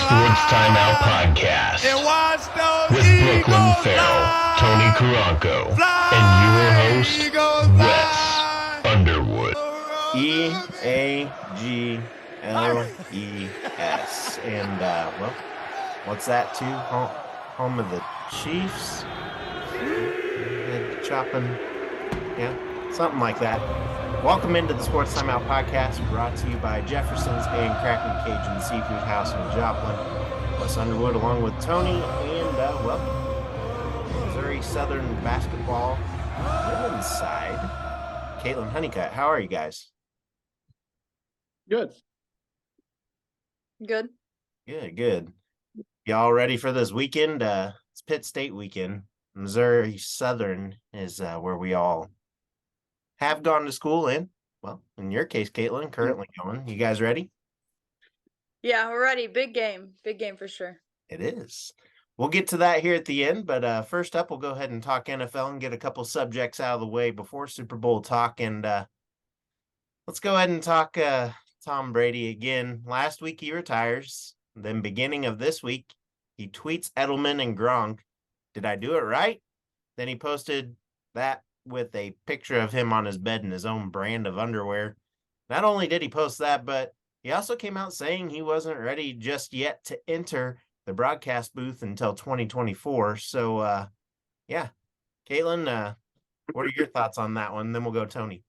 Sports Timeout Podcast with Brooklyn Farrell, Tony Caranco, and your host, Wes Underwood. E-A-G-L-E-S. And, well, what's that too? Home of the Chiefs? Chopping, yeah, something like that. Welcome into the Sports Timeout Podcast, brought to you by Jefferson's and Kraken Cajun Seafood House in Joplin. Wes Underwood along with Tony and, well, Missouri Southern basketball women's side. Caitlin Honeycutt, how are you guys? Good. Good. Y'all ready for this weekend? It's Pitt State weekend. Missouri Southern is where we all have gone to school in. Well, in your case, Caitlin, currently going. You guys ready? Yeah, we're ready. Big game for sure. It is. We'll get to that here at the end, but first up, we'll go ahead and talk NFL and get a couple subjects out of the way before Super Bowl talk. And let's go ahead and talk Tom Brady again. Last week he retires. Then beginning of this week, he tweets Edelman and Gronk. Did I do it right? Then he posted that with a picture of him on his bed in his own brand of underwear. Not only did he post that, but he also came out saying he wasn't ready just yet to enter the broadcast booth until 2024. So, yeah. Caitlin, what are your thoughts on that one? Then we'll go Tony.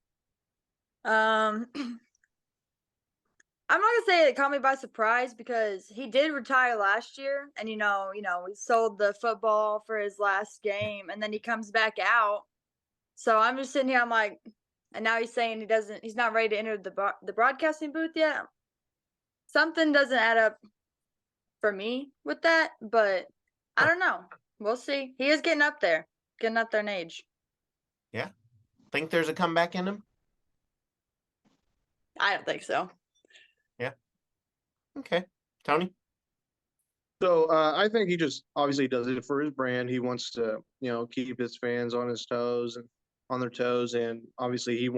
I'm not gonna say it caught me by surprise because he did retire last year, and we sold the football for his last game, and then he comes back out. So I'm just sitting here, I'm like, and now he's saying he's not ready to enter the broadcasting booth yet. Something doesn't add up for me with that, but I don't know. We'll see. He is getting up there in age. Yeah. Think there's a comeback in him? I don't think so. Yeah. Okay. Tony? So I think he just obviously does it for his brand. He wants to, keep his fans on his toes and on their toes. And obviously he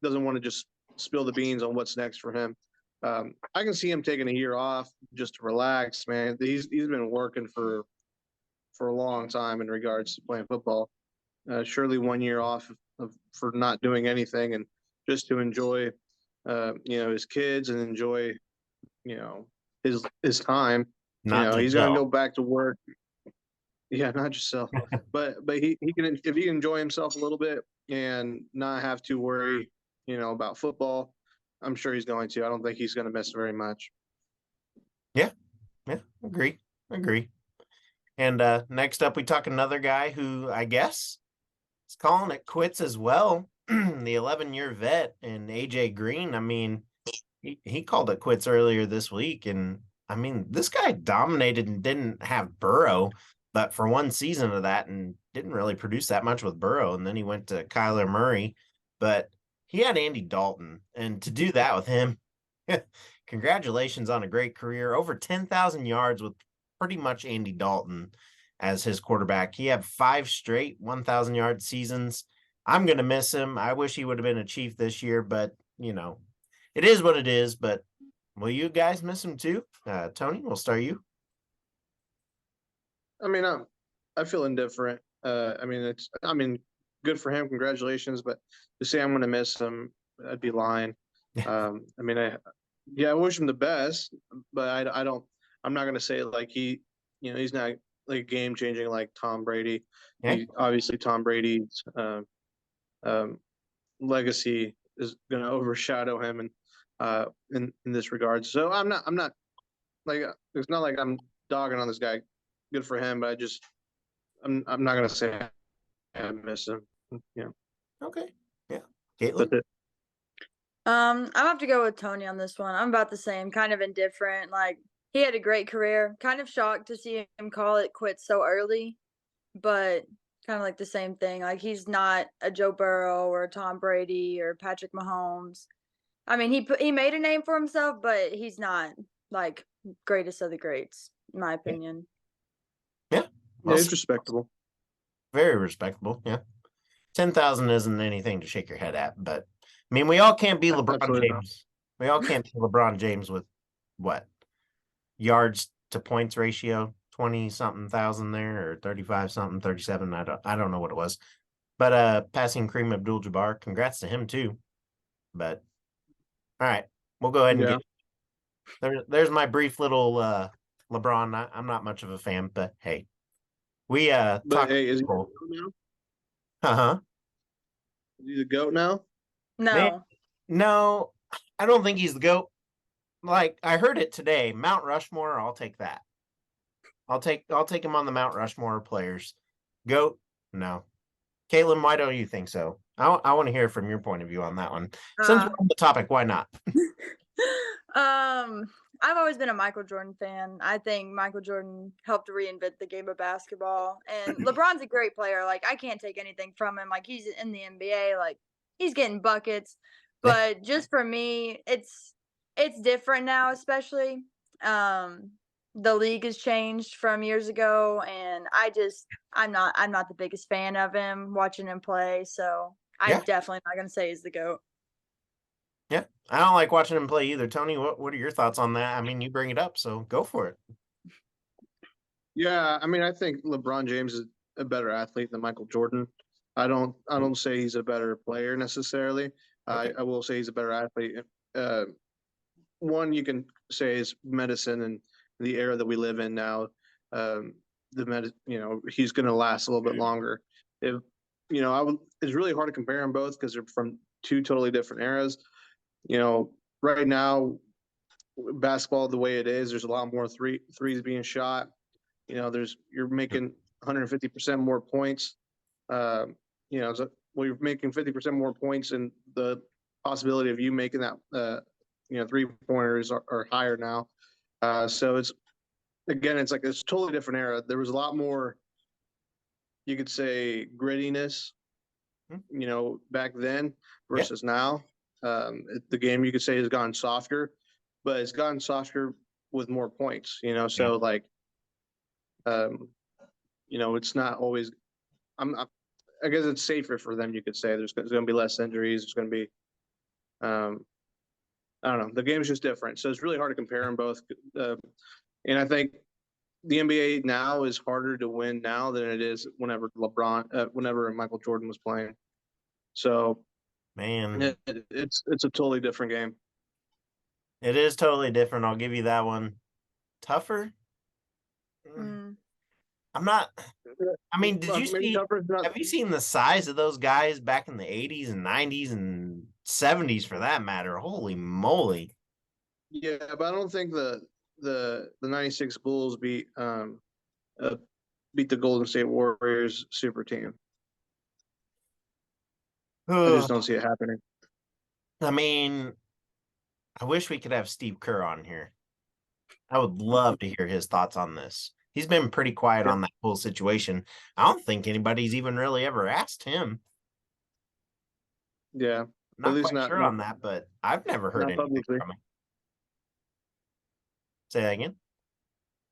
doesn't want to just spill the beans on what's next for him. I can see him taking a year off just to relax, man. He's been working for a long time in regards to playing football. Surely 1 year off for not doing anything and just to enjoy, his kids and enjoy, his time. He's going to go back to work. Yeah, not just sell, but he can, if he can enjoy himself a little bit and not have to worry, about football. I'm sure he's going to. I don't think he's going to miss very much. Yeah, agree. And next up, we talk another guy who I guess is calling it quits as well. The 11-year vet and AJ Green. I mean, he called it quits earlier this week, and I mean, this guy dominated and didn't have Burrow, but for one season of that and didn't really produce that much with Burrow. And then he went to Kyler Murray, but he had Andy Dalton. And to do that with him, congratulations on a great career. Over 10,000 yards with pretty much Andy Dalton as his quarterback. He had 5 straight 1,000-yard seasons. I'm going to miss him. I wish he would have been a Chief this year, but, it is what it is. But will you guys miss him too? Tony, we'll start you. I mean, I feel indifferent. Good for him. Congratulations. But to say I'm going to miss him, I'd be lying. I wish him the best, but I'm not going to say like he's not like game changing like Tom Brady. Yeah. Obviously Tom Brady's legacy is going to overshadow him and in this regard. So I'm not like, it's not like I'm dogging on this guy. Good for him, but I'm not gonna say I miss him. Okay. Yeah. Caitlin? I'm have to go with Tony on this one. I'm about the same, kind of indifferent. Like, he had a great career. Kind of shocked to see him call it quits so early, but kind of like the same thing. Like, he's not a Joe Burrow or a Tom Brady or Patrick Mahomes. I mean, he made a name for himself, but he's not like greatest of the greats, in my opinion. Yeah. Yeah, it's respectable. Very respectable. Yeah. 10,000 isn't anything to shake your head at, but I mean, we all can't be LeBron Absolutely James. We all can't be LeBron James with what? yards to points ratio, 20 something thousand there, or 35 something, 37. I don't know what it was. But passing Kareem Abdul-Jabbar, congrats to him too. But all right, we'll go ahead and Yeah. there's my brief little LeBron. I'm not much of a fan, but hey, we But talk. hey, is he the Uh GOAT now? huh. Is he the GOAT now? No. No, I don't think he's the GOAT. Like, I heard it today. Mount Rushmore, I'll take that. I'll take him on the Mount Rushmore players. GOAT, no. Caitlin, why don't you think so? I want to hear from your point of view on that one. Since we're on the topic, why not? I've always been a Michael Jordan fan. I think Michael Jordan helped reinvent the game of basketball. And LeBron's a great player. Like, I can't take anything from him. Like, he's in the NBA. Like, he's getting buckets. But just for me, it's different now, especially. The league has changed from years ago, and I'm not the biggest fan of him watching him play. So I'm definitely not gonna say he's the GOAT. Yeah, I don't like watching him play either. Tony, what are your thoughts on that? I mean, you bring it up, so go for it. Yeah, I mean, I think LeBron James is a better athlete than Michael Jordan. I don't say he's a better player necessarily. Okay. I will say he's a better athlete. One you can say is medicine and the era that we live in now. He's going to last a little bit longer. If it's really hard to compare them both because they're from two totally different eras. Right now, basketball the way it is, there's a lot more threes being shot. You're making 150% more points. So, you're making 50% more points, and the possibility of you making that 3-pointers are higher now. So it's like it's a totally different era. There was a lot more, you could say, grittiness, back then versus now. The game, you could say, has gotten softer, but it's gotten softer with more points. So like, it's not always. I guess it's safer for them. You could say there's going to be less injuries. There's going to be, I don't know. The game is just different, so it's really hard to compare them both. And I think the NBA now is harder to win now than it is whenever Michael Jordan was playing. So, Man, it's a totally different game. it is totally different. I'll give you that one. Tougher? I'm not. I mean, have you seen the size of those guys back in the 80s and 90s and 70s for that matter? Holy moly. Yeah, but I don't think the 96 Bulls beat the Golden State Warriors super team. I just don't see it happening. I mean, I wish we could have Steve Kerr on here. I would love to hear his thoughts on this. He's been pretty quiet on that whole situation. I don't think anybody's even really ever asked him. Yeah. Not quite sure on that, but I've never heard anything from him. Say that again?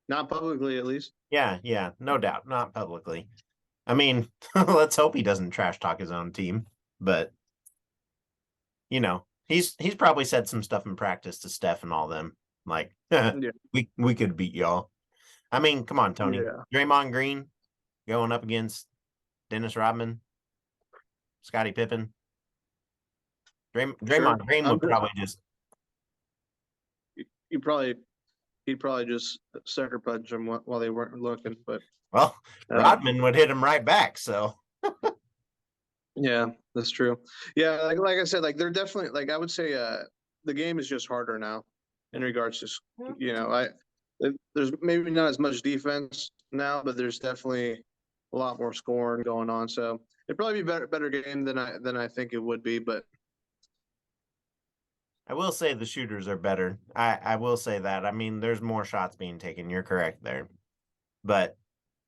Not publicly, at least. Yeah, no doubt. Not publicly. I mean, let's hope he doesn't trash talk his own team, but he's probably said some stuff in practice to Steph and all them. Like, we could beat y'all. I mean, come on, Tony. Yeah. Draymond Green going up against Dennis Rodman, Scottie Pippen. Draymond Green would probably just. He'd probably just sucker punch them while they weren't looking. But Rodman would hit him right back. So. Yeah, that's true. Yeah, like I said, like they're definitely, like I would say, the game is just harder now in regards to there's maybe not as much defense now, but there's definitely a lot more scoring going on. So it'd probably be better game than I think it would be. But I will say the shooters are better. I will say that. I mean, there's more shots being taken. You're correct there. But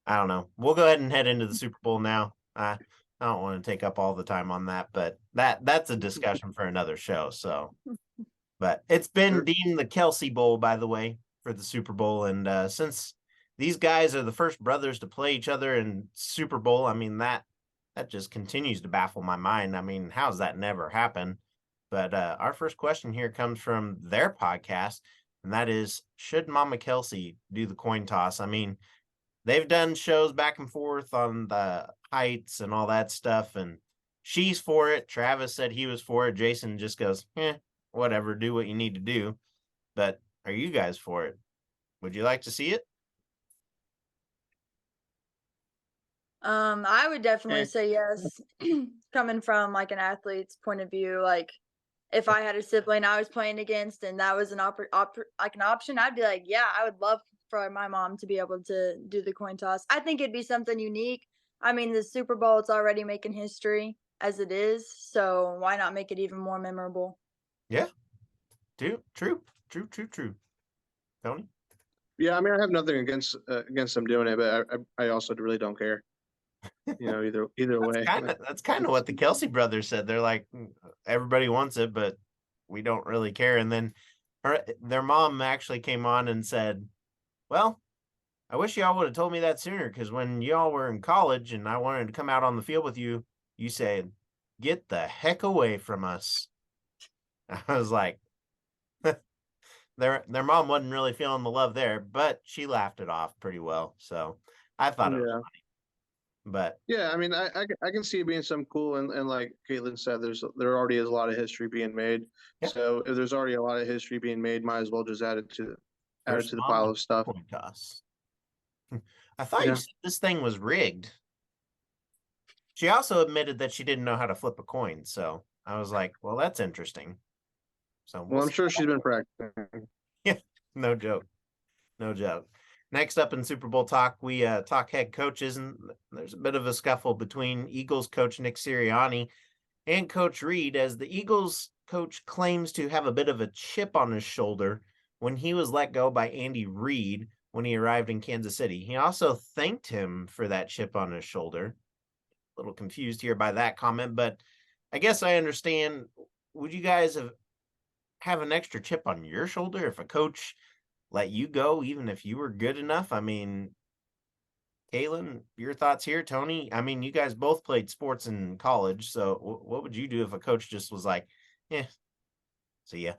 I don't know. We'll go ahead and head into the Super Bowl now. I don't want to take up all the time on that, but that's a discussion for another show. So, but it's been deemed the Kelce Bowl, by the way, for the Super Bowl. And since these guys are the first brothers to play each other in Super Bowl, I mean, that just continues to baffle my mind. I mean, how's that never happened? But our first question here comes from their podcast. and that is, should Mama Kelce do the coin toss? I mean, they've done shows back and forth on the heights and all that stuff, and she's for it. Travis said he was for it. Jason just goes, whatever, do what you need to do. But are you guys for it? Would you like to see it? I would definitely Eh. say yes. Coming from like an athlete's point of view, like if I had a sibling I was playing against and that was an like an option, I'd be like, yeah, I would love for my mom to be able to do the coin toss. I think it'd be something unique. I mean, the Super Bowl, it's already making history as it is, so why not make it even more memorable? Yeah. True. Tony? Yeah, I mean, I have nothing against them doing it, but I also really don't care. Either way. That's kind of what the Kelce brothers said. They're like, everybody wants it, but we don't really care. And then their mom actually came on and said, well, I wish y'all would have told me that sooner, because when y'all were in college and I wanted to come out on the field with you, you said, get the heck away from us. I was like, their mom wasn't really feeling the love there, but she laughed it off pretty well. So I thought it was funny. But yeah, I mean, I can see it being some cool, and like Caitlin said, there already is a lot of history being made. Yeah. So if there's already a lot of history being made, might as well just add it to the mom pile of stuff. coin toss. I thought you said this thing was rigged. She also admitted that she didn't know how to flip a coin, so I was like, well, that's interesting. So Well, I'm sure she's been practicing. Yeah, no joke. Next up in Super Bowl talk, we talk head coaches, and there's a bit of a scuffle between Eagles coach Nick Sirianni and Coach Reid, as the Eagles coach claims to have a bit of a chip on his shoulder when he was let go by Andy Reid when he arrived in Kansas City. He also thanked him for that chip on his shoulder. A little confused here by that comment, but I guess I understand. Would you guys have an extra chip on your shoulder if a coach let you go, even if you were good enough? I mean, Kaylin, your thoughts here? Tony, I mean, you guys both played sports in college, so what would you do if a coach just was like, see ya?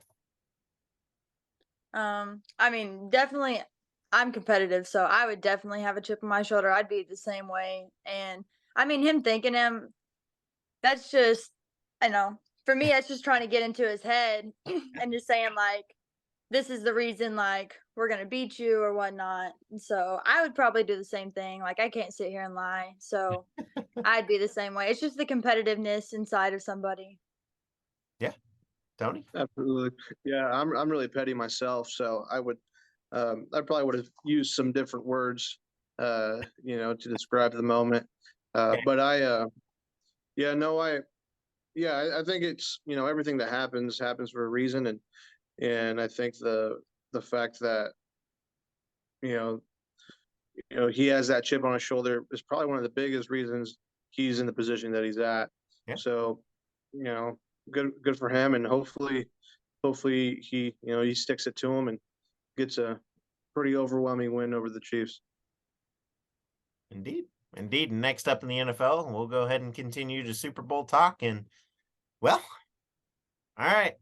I mean, definitely I'm competitive, so I would definitely have a chip on my shoulder. I'd be the same way. And I mean, him thanking him, that's just, I know, for me, that's just trying to get into his head and just saying, like, this is the reason, like, we're going to beat you or whatnot. And so I would probably do the same thing. Like, I can't sit here and lie. So I'd be the same way. It's just the competitiveness inside of somebody. Yeah. Tony? Absolutely. Yeah, I'm really petty myself, so I probably would have used some different words, to describe the moment. But I think it's, everything that happens for a reason, and I think the fact that he has that chip on his shoulder is probably one of the biggest reasons he's in the position that he's at. Yeah. So, good for him, and hopefully he sticks it to him and gets a pretty overwhelming win over the Chiefs. Indeed. Next up in the NFL, we'll go ahead and continue to Super Bowl talk. And, well, all right.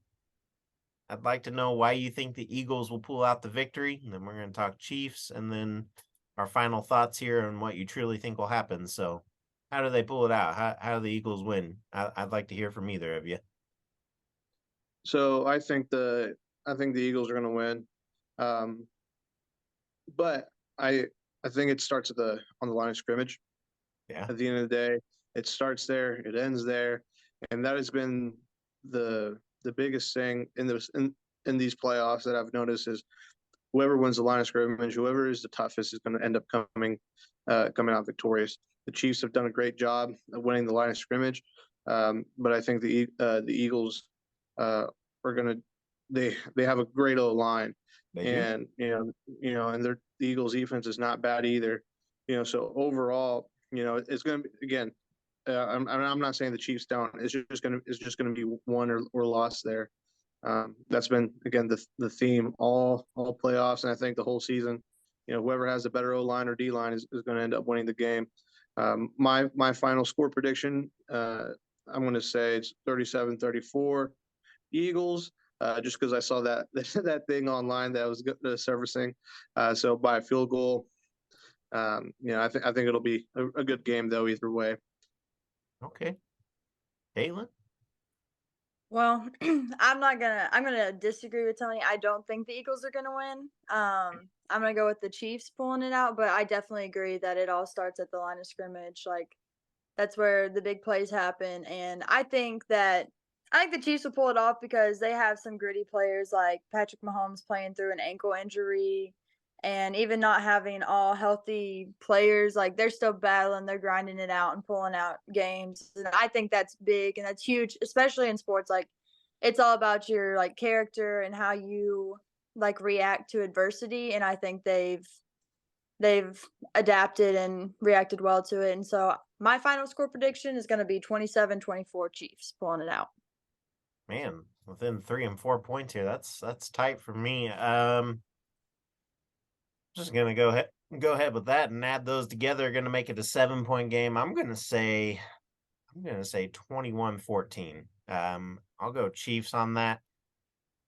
I'd like to know why you think the Eagles will pull out the victory. And then we're going to talk Chiefs, and then our final thoughts here on what you truly think will happen. So how do they pull it out? How do the Eagles win? I'd like to hear from either of you. So I think the Eagles are going to win. But I think it starts on the line of scrimmage. Yeah. At the end of the day, it starts there, it ends there, and that has been the biggest thing in these playoffs that I've noticed is whoever wins the line of scrimmage, whoever is the toughest, is going to end up coming out victorious. The Chiefs have done a great job of winning the line of scrimmage, but I think the Eagles are going to they have a great O line. And and the Eagles defense is not bad either. So overall, it's going to be, again. I'm not saying the Chiefs don't. It's just going to be won or lost there. That's been again the theme all playoffs, and I think the whole season. Whoever has the better O line or D line is going to end up winning the game. My final score prediction, I'm going to say it's 37-34 Eagles. just because I saw that that thing online that was surfacing. So by a field goal, I think it'll be a good game though either way. Okay. Caitlin? Well, I'm gonna disagree with Tony. I don't think the Eagles are gonna win. I'm gonna go with the Chiefs pulling it out, but I definitely agree that it all starts at the line of scrimmage. Like that's where the big plays happen. And I think the Chiefs will pull it off because they have some gritty players like Patrick Mahomes playing through an ankle injury and even not having all healthy players, like they're still battling, they're grinding it out and pulling out games. And I think that's big and that's huge, especially in sports. Like it's all about your like character and how you like react to adversity. And I think they've adapted and reacted well to it. And so my final score prediction is going to be 27-24 Chiefs pulling it out. Man, within 3 and 4 points here. That's tight for me. Just gonna go ahead with that and add those together. Gonna make it a 7-point game. I'm gonna say 21-14. I'll go Chiefs on that.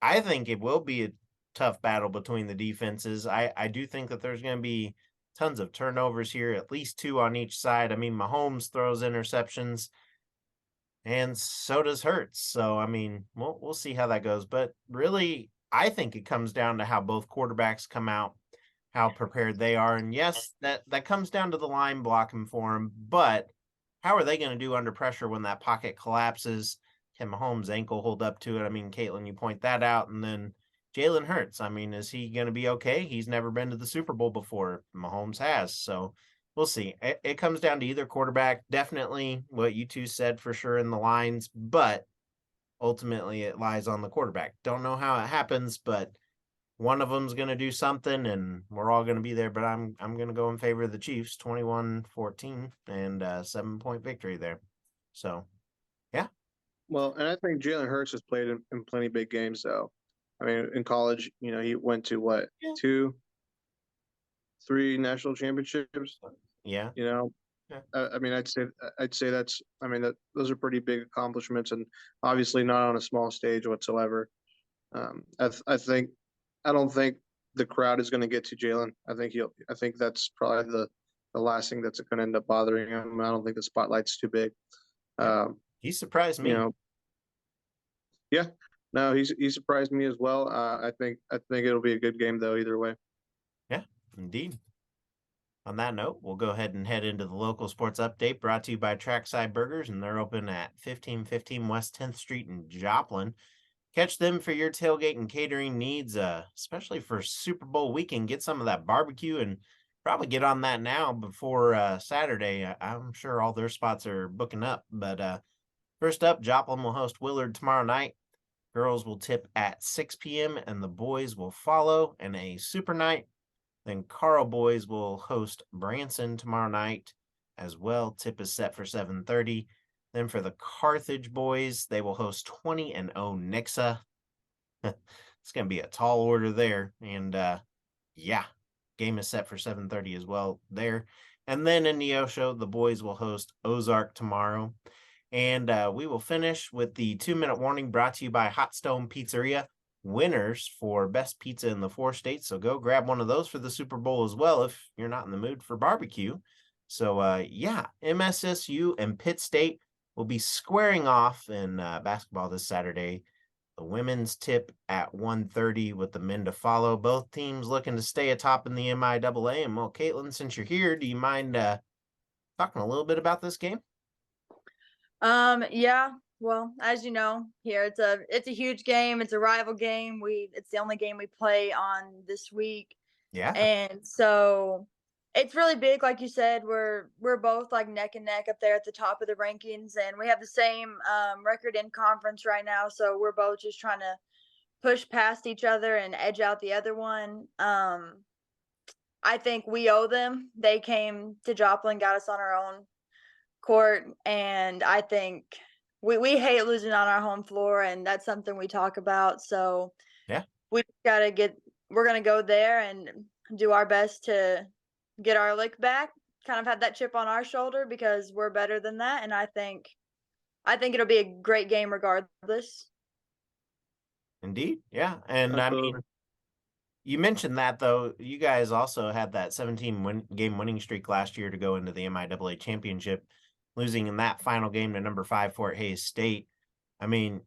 I think it will be a tough battle between the defenses. I do think that there's gonna be tons of turnovers here, at least 2 on each side. I mean, Mahomes throws interceptions, and so does Hurts. So I mean, we'll see how that goes. But really, I think it comes down to how both quarterbacks come out, how prepared they are. And yes, that comes down to the line blocking for them, but how are they going to do under pressure when that pocket collapses? Can Mahomes' ankle hold up to it? I mean, Caitlin, you point that out. And then Jalen Hurts, I mean, is he going to be okay? He's never been to the Super Bowl before. Mahomes has. So we'll see. It comes down to either quarterback. Definitely what you two said for sure in the lines, but ultimately it lies on the quarterback. Don't know how it happens, but one of them's going to do something and we're all going to be there. But I'm going to go in favor of the Chiefs, 21-14 and 7-point victory there. So, yeah. Well, and I think Jalen Hurts has played in plenty big games though. I mean, in college, he went to what, 2, 3 national championships. Yeah. Yeah. I mean, I'd say that's. I mean, those are pretty big accomplishments, and obviously not on a small stage whatsoever. I don't think the crowd is going to get to Jalen. I think that's probably the last thing that's going to end up bothering him. I don't think the spotlight's too big. He surprised me. Yeah. No, he surprised me as well. I think it'll be a good game though, either way. Yeah, indeed. On that note, we'll go ahead and head into the local sports update brought to you by Trackside Burgers, and they're open at 1515 West 10th Street in Joplin. Catch them for your tailgate and catering needs, especially for Super Bowl weekend. Get some of that barbecue and probably get on that now before Saturday. I'm sure all their spots are booking up. But first up, Joplin will host Willard tomorrow night. Girls will tip at 6 p.m. and the boys will follow in a super night. Then Carl boys will host Branson tomorrow night as well. Tip is set for 7:30. Then for the Carthage boys, they will host 20-0 Nixa. It's going to be a tall order there. And yeah, game is set for 7:30 as well there. And then in Neosho, the boys will host Ozark tomorrow. And we will finish with the 2-minute warning brought to you by Hot Stone Pizzeria, winners for best pizza in the 4 states. So go grab one of those for the Super Bowl as well if you're not in the mood for barbecue. So yeah, MSSU and Pitt State will be squaring off in basketball this Saturday. The women's tip at 1:30 with the men to follow. Both teams looking to stay atop in the MIAA. And well, Caitlin, since you're here, do you mind talking a little bit about this game? Yeah. Well, as you know, here it's a huge game. It's a rival game. It's the only game we play on this week. Yeah. And so it's really big, like you said. We're both like neck and neck up there at the top of the rankings, and we have the same record in conference right now. So we're both just trying to push past each other and edge out the other one. I think we owe them. They came to Joplin, got us on our own court, and I think we hate losing on our home floor, and that's something we talk about. So yeah, we're gonna go there and do our best to get our lick back, kind of have that chip on our shoulder because we're better than that. And I think it'll be a great game regardless. Indeed. Yeah. And Absolutely. I mean, you mentioned that, though. You guys also had that 17-game winning streak last year to go into the MIAA championship, losing in that final game to number 5 Fort Hays State. I mean,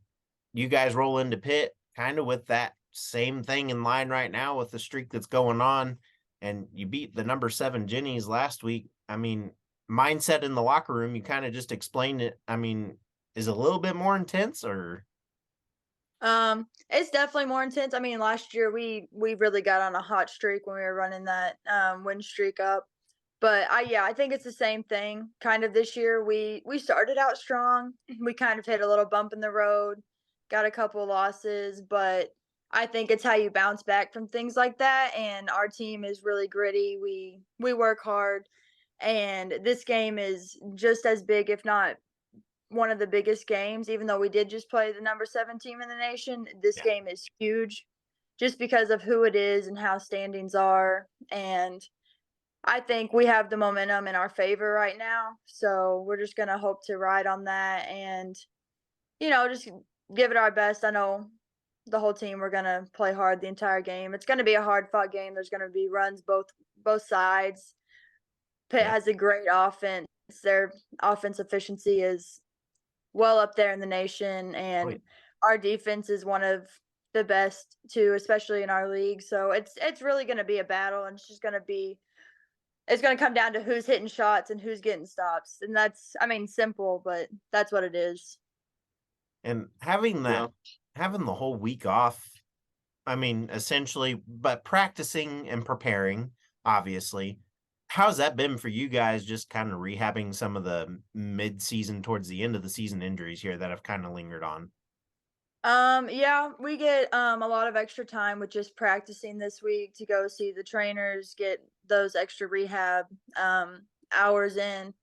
you guys roll into Pitt kind of with that same thing in line right now with the streak that's going on, and you beat the number 7 Jennies last week. I mean, mindset in the locker room, you kind of just explained it. I mean, is it a little bit more intense or? It's definitely more intense. I mean, last year we really got on a hot streak when we were running that win streak up. But I think it's the same thing. Kind of this year we started out strong. We kind of hit a little bump in the road, got a couple losses, but I think it's how you bounce back from things like that. And our team is really gritty. We work hard, and this game is just as big, if not one of the biggest games. Even though we did just play the number 7 team in the nation, this game is huge, just because of who it is and how standings are. And I think we have the momentum in our favor right now, so we're just gonna hope to ride on that and, just give it our best. I know the whole team, we're gonna play hard the entire game. It's gonna be a hard-fought game. There's gonna be runs both sides. Pitt has a great offense. Their offense efficiency is well up there in the nation, and our defense is one of the best too, especially in our league. So it's really gonna be a battle, and it's going to come down to who's hitting shots and who's getting stops. And that's, I mean, simple, but that's what it is. And having the whole week off, I mean, essentially, but practicing and preparing, obviously, how's that been for you guys, just kind of rehabbing some of the mid-season towards the end of the season injuries here that have kind of lingered on? Yeah, we get a lot of extra time with just practicing this week to go see the trainers, get those extra rehab hours in.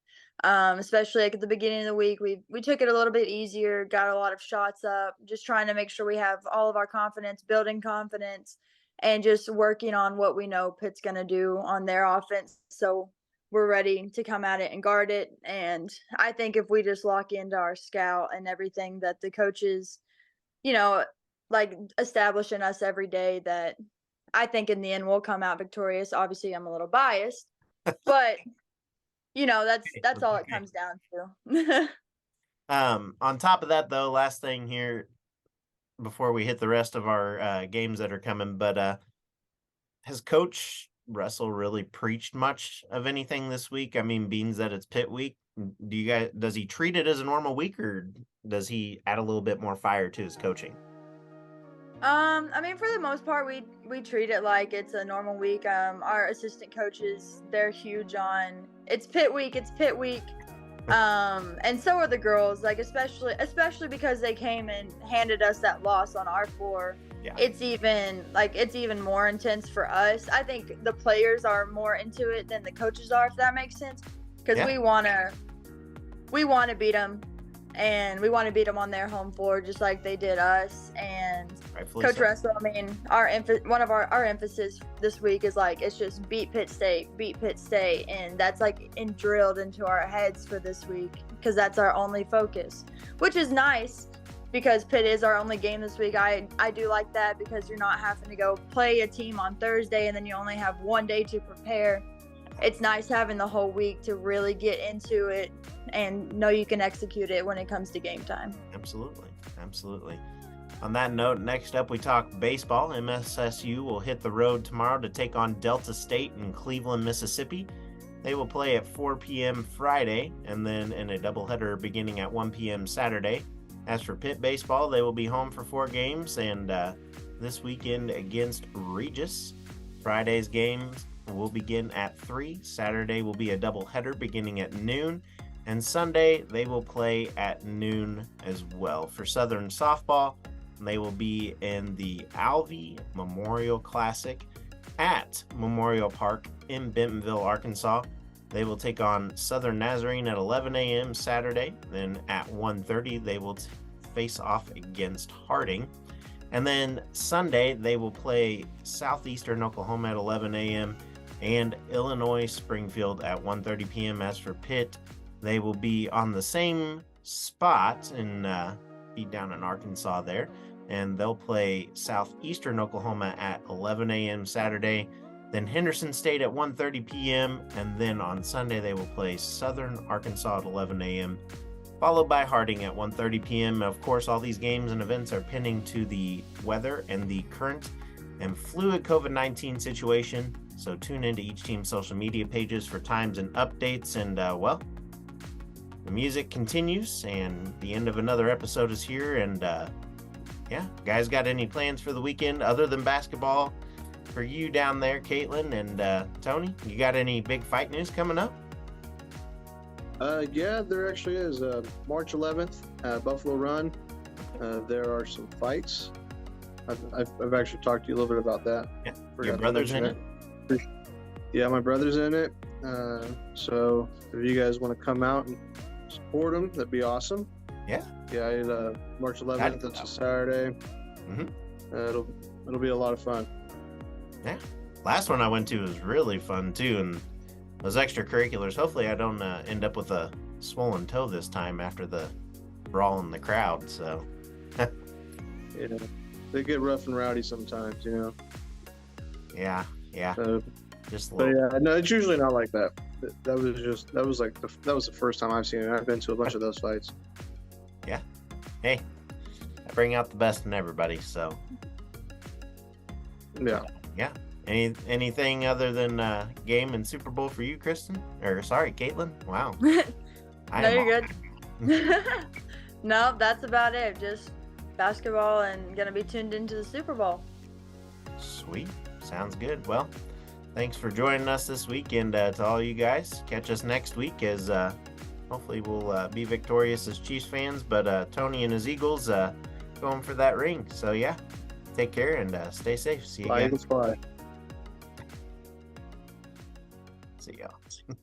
Especially like at the beginning of the week, we took it a little bit easier, got a lot of shots up, just trying to make sure we have all of our confidence, building confidence, and just working on what we know Pitt's gonna do on their offense. So we're ready to come at it and guard it. And I think if we just lock into our scout and everything that the coaches like establishing us every day, that I think in the end we'll come out victorious. Obviously, I'm a little biased, but that's all it comes down to. On top of that, though, last thing here before we hit the rest of our games that are coming, but has Coach Russell really preached much of anything this week? I mean, being that it's Pitt week, does he treat it as a normal week, or does he add a little bit more fire to his coaching? I mean, for the most part, we treat it like it's a normal week. Our assistant coaches, they're huge on it's Pitt week, it's Pitt week. And so are the girls, like especially because they came and handed us that loss on our floor. Yeah. It's even more intense for us. I think the players are more into it than the coaches are, if that makes sense, because we want to beat them, and we want to beat them on their home floor just like they did us. And Coach Russell, I mean, one of our emphasis this week is like, it's just beat Pitt State, and that's like drilled into our heads for this week, because that's our only focus, which is nice because Pitt is our only game this week. I do like that, because you're not having to go play a team on Thursday and then you only have one day to prepare. It's nice having the whole week to really get into it and know you can execute it when it comes to game time. Absolutely. On that note, next up we talk baseball. MSSU will hit the road tomorrow to take on Delta State in Cleveland, Mississippi. They will play at 4 p.m. Friday, and then in a doubleheader beginning at 1 p.m. Saturday. As for Pitt baseball, they will be home for 4 games, and this weekend against Regis. Friday's games will begin at 3. Saturday will be a doubleheader beginning at noon. And Sunday, they will play at noon as well. For Southern softball, they will be in the Alvey Memorial Classic at Memorial Park in Bentonville, Arkansas. They will take on Southern Nazarene at 11 a.m. Saturday. Then at 1:30, they will face off against Harding. And then Sunday, they will play Southeastern Oklahoma at 11 a.m. and Illinois Springfield at 1:30 p.m. As for Pitt, they will be on the same spot and be down in Arkansas there. and they'll play Southeastern Oklahoma at 11 a.m. Saturday. Then Henderson State at 1:30 p.m. And then on Sunday, they will play Southern Arkansas at 11 a.m., followed by Harding at 1:30 p.m. Of course, all these games and events are pending to the weather and the current and fluid COVID-19 situation. So tune into each team's social media pages for times and updates. And, well, the music continues, and the end of another episode is here. And, yeah, guys, got any plans for the weekend other than basketball for you down there, Caitlin and Tony? You got any big fight news coming up? Yeah, there actually is. March 11th, Buffalo Run. There are some fights. I've actually talked to you a little bit about that. Yeah, your brother's in it? Yeah, my brother's in it. So if you guys want to come out and support him, that'd be awesome. Yeah. Yeah, March 11th. It's a Saturday. Mm-hmm. It'll be a lot of fun. Yeah. Last one I went to was really fun too, and those extracurriculars. Hopefully, I don't end up with a swollen toe this time after the brawl in the crowd. So. Yeah, they get rough and rowdy sometimes, you know. Yeah. Just a but little. yeah, no, it's usually not like that. That was the first time I've seen it. I've been to a bunch of those fights. Yeah. Hey, I bring out the best in everybody. So. Yeah. Yeah. Anything other than game and Super Bowl for you, Kristen? Or sorry, Caitlin? Wow. No, you're good. No, that's about it. Just basketball and gonna be tuned into the Super Bowl. Sweet. Sounds good. Well, thanks for joining us this week, and to all you guys, catch us next week as hopefully we'll be victorious as Chiefs fans, but Tony and his Eagles going for that ring. So yeah, take care and stay safe. See you again. Bye. See y'all.